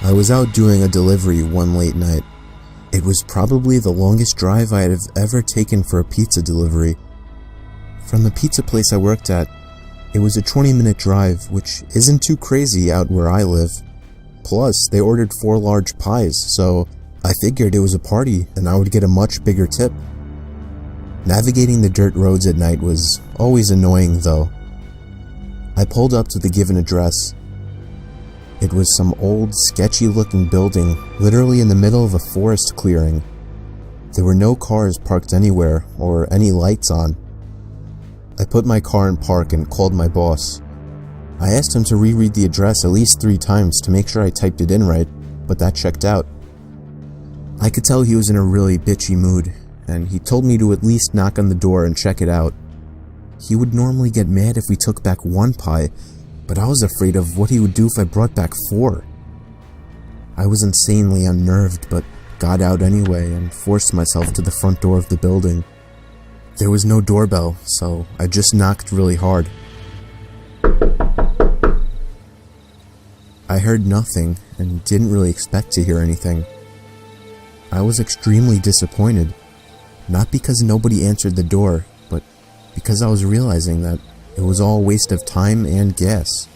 I was out doing a delivery one late night. It was probably the longest drive I have ever taken for a pizza delivery. From the pizza place I worked at, it was a 20-minute drive, which isn't too crazy out where I live. Plus, they ordered 4 large pies, so I figured it was a party and I would get a much bigger tip. Navigating the dirt roads at night was always annoying though. I pulled up to the given address. It was some old, sketchy-looking building, literally in the middle of a forest clearing. There were no cars parked anywhere, or any lights on. I put my car in park and called my boss. I asked him to reread the address at least 3 times to make sure I typed it in right, but that checked out. I could tell he was in a really bitchy mood, and he told me to at least knock on the door and check it out. He would normally get mad if we took back 1 pie, but I was afraid of what he would do if I brought back 4. I was insanely unnerved, but got out anyway and forced myself to the front door of the building. There was no doorbell, so I just knocked really hard. I heard nothing and didn't really expect to hear anything. I was extremely disappointed, not because nobody answered the door, but because I was realizing that it was all a waste of time and gas.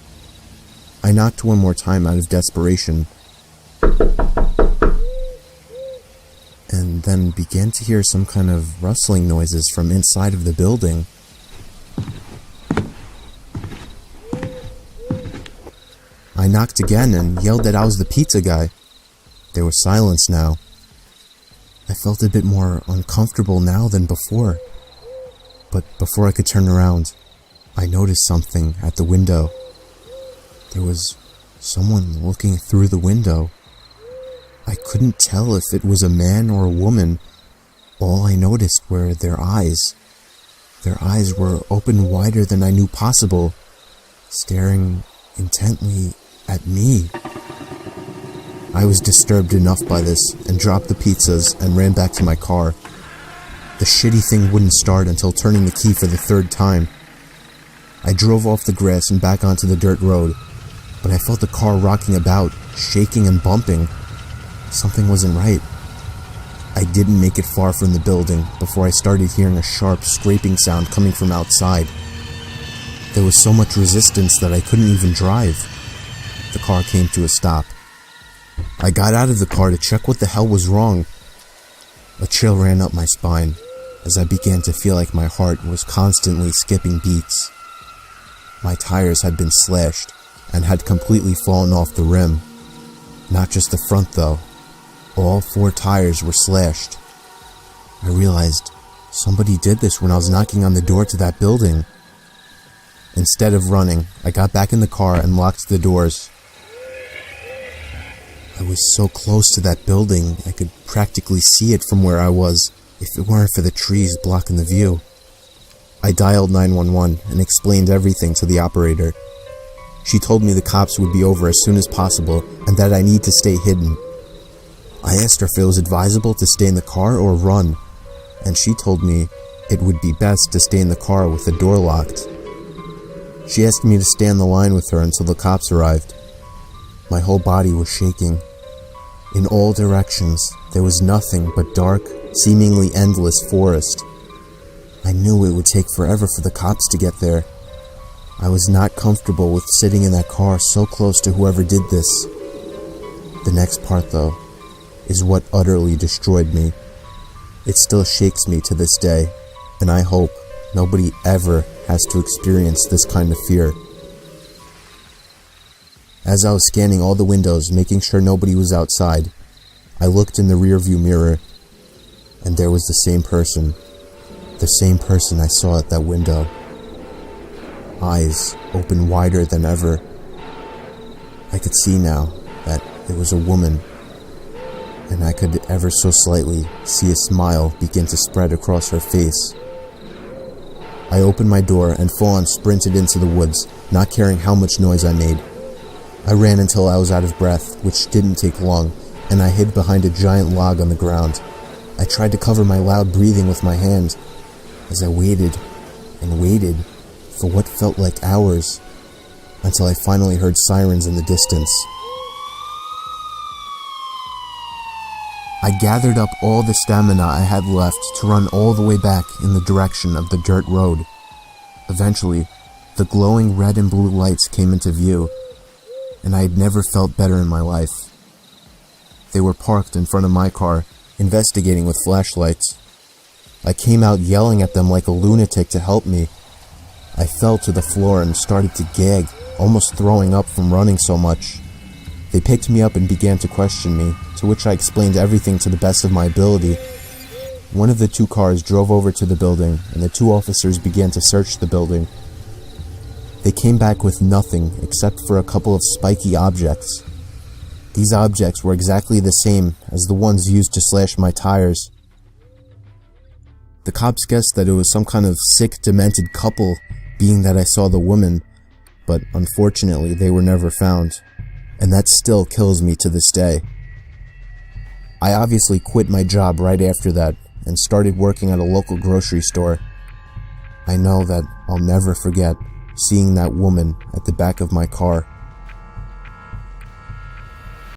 I knocked one more time out of desperation, and then began to hear some kind of rustling noises from inside of the building. I knocked again and yelled that I was the pizza guy. There was silence now. I felt a bit more uncomfortable now than before. But before I could turn around, I noticed something at the window. There was someone looking through the window. I couldn't tell if it was a man or a woman. All I noticed were their eyes. Their eyes were open wider than I knew possible, staring intently at me. I was disturbed enough by this and dropped the pizzas and ran back to my car. The shitty thing wouldn't start until turning the key for the 3rd time. I drove off the grass and back onto the dirt road, but I felt the car rocking about, shaking and bumping. Something wasn't right. I didn't make it far from the building before I started hearing a sharp scraping sound coming from outside. There was so much resistance that I couldn't even drive. The car came to a stop. I got out of the car to check what the hell was wrong. A chill ran up my spine as I began to feel like my heart was constantly skipping beats. My tires had been slashed and had completely fallen off the rim. Not just the front though. All 4 tires were slashed. I realized somebody did this when I was knocking on the door to that building. Instead of running, I got back in the car and locked the doors. I was so close to that building, I could practically see it from where I was, if it weren't for the trees blocking the view. I dialed 911 and explained everything to the operator. She told me the cops would be over as soon as possible and that I need to stay hidden. I asked her if it was advisable to stay in the car or run, and she told me it would be best to stay in the car with the door locked. She asked me to stay on the line with her until the cops arrived. My whole body was shaking. In all directions, there was nothing but dark, seemingly endless forest. I knew it would take forever for the cops to get there. I was not comfortable with sitting in that car so close to whoever did this. The next part, though, is what utterly destroyed me. It still shakes me to this day, and I hope nobody ever has to experience this kind of fear. As I was scanning all the windows, making sure nobody was outside, I looked in the rearview mirror, and there was the same person I saw at that window. Eyes open wider than ever. I could see now that it was a woman, and I could ever so slightly see a smile begin to spread across her face. I opened my door and full-on sprinted into the woods, not caring how much noise I made. I ran until I was out of breath, which didn't take long, and I hid behind a giant log on the ground. I tried to cover my loud breathing with my hand, as I waited and waited for what felt like hours, until I finally heard sirens in the distance. I gathered up all the stamina I had left to run all the way back in the direction of the dirt road. Eventually, the glowing red and blue lights came into view, and I had never felt better in my life. They were parked in front of my car, investigating with flashlights. I came out yelling at them like a lunatic to help me. I fell to the floor and started to gag, almost throwing up from running so much. They picked me up and began to question me, to which I explained everything to the best of my ability. One of the two cars drove over to the building, and the two officers began to search the building. They came back with nothing except for a couple of spiky objects. These objects were exactly the same as the ones used to slash my tires. The cops guessed that it was some kind of sick, demented couple, being that I saw the woman, but unfortunately they were never found, and that still kills me to this day. I obviously quit my job right after that and started working at a local grocery store. I know that I'll never forget seeing that woman at the back of my car.